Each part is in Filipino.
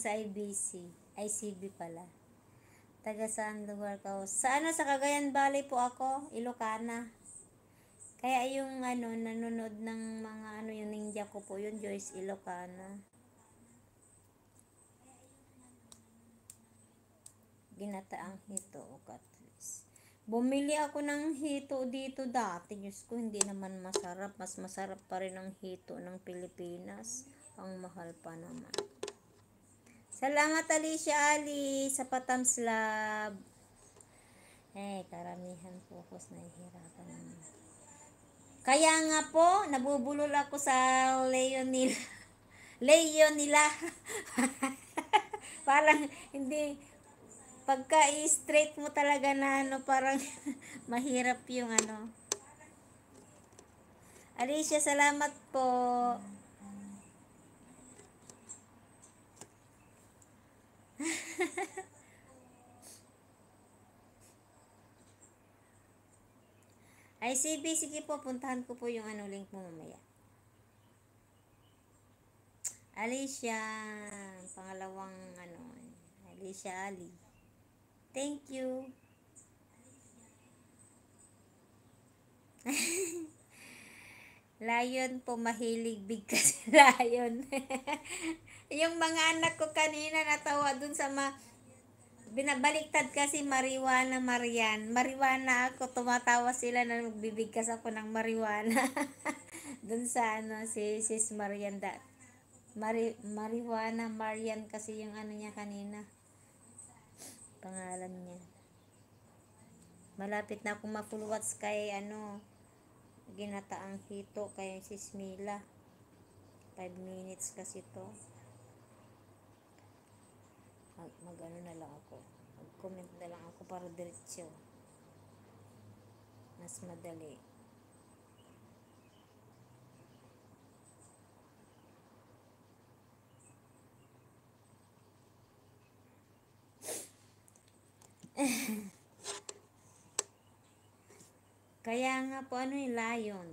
sa IBC. ICB pala. Taga saan lugar ka? Sa ano, sa Cagayan Valley po ako, Ilocana. Kaya yung ano, nanonood ng mga ano, yung ninja ko po, yun Joyce Ilocana. Ginataang hito o katlis. Bumili ako ng hito dito dati. Diyos ko, hindi naman masarap. Mas masarap pa rin ang hito ng Pilipinas. Ang mahal pa naman. Salamat Alicia Ali sa Patams Lab. Karamihan focus nahihirapan naman. Kaya nga po, nabubulol ako sa Leonila. Leonila. Parang hindi, pagka i-straight mo talaga na ano, parang mahirap yung ano. Alicia, salamat po. ICB, sige po, puntahan ko po yung ano, link mo mamaya. Alicia, pangalawang ano, Alicia Ali. Thank you. Lion po, mahilig bigkas lion. Yung mga anak ko kanina natawa dun sa binabaliktad kasi marijuana Marian. Marijuana ako, tumatawa sila na magbibigkas ako ng marijuana. Dun sa ano, si Sis Marian marijuana Marian kasi yung ano niya kanina. Pangalan niya. Malapit na akong ma-full-watch kay ano, ginataang hito kay Sis Mila. 5 minutes kasi to. Mag-ano na lang ako. Mag-comment na lang ako para diretso. Mas madali. Kaya nga po, ano yung lion?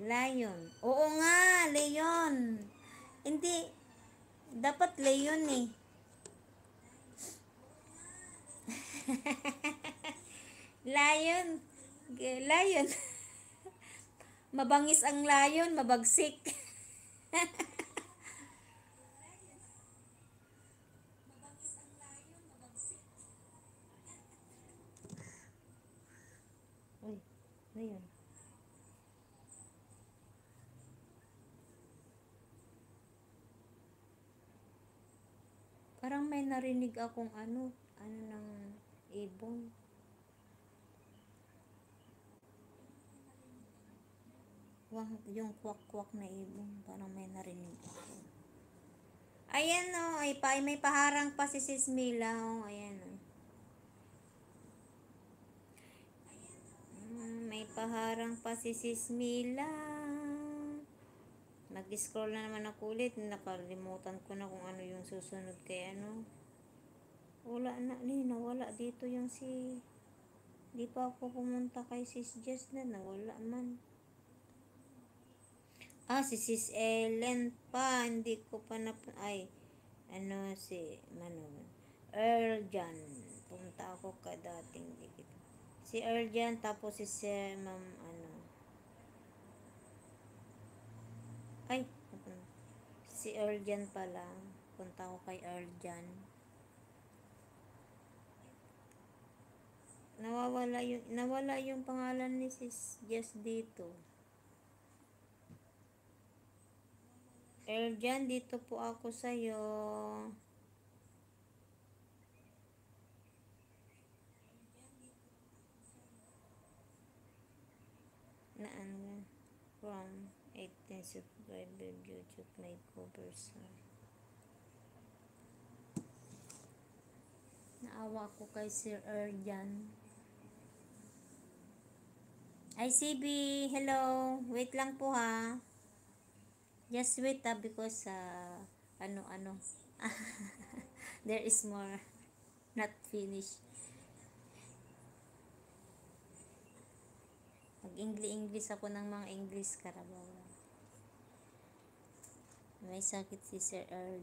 Lion. Oo nga, leon. Hindi, dapat leon eh. Lion. Lion. Mabangis ang lion, mabagsik. Uy, lion. Parang may narinig akong ano ng ibon. Yung kwak-kwak na ibon, parang may narinig ako. Ayan o, may paharang pa si Sis Mila o, ayan o. May paharang pa si Sis Mila. Nag-scroll na naman ako ulit, nakalimutan ko na kung ano yung susunod kay ano. Wala na, nawala dito yung si, di pa ako pumunta kay Sis Jess na, nawala man. Si Sis Ellen pa, hindi ko pa ano si Earl Jan. Punta ako ka dating dikit. Si Earl Jan, tapos si Ma'am si Earl Jan pala. Punta ako kay Earl Jan. Nawala yung pangalan ni Sis Jess dito. Earl Jan, dito po ako sa'yo. From 18 subscriber YouTube makeovers. Naawa ko kay Sir Earl Jan. ICB, hello. Wait lang po ha. Just wait because ano. There is more. Not finished. Mag-English ako ng mga English karabaw. May sakit si Sir Earl.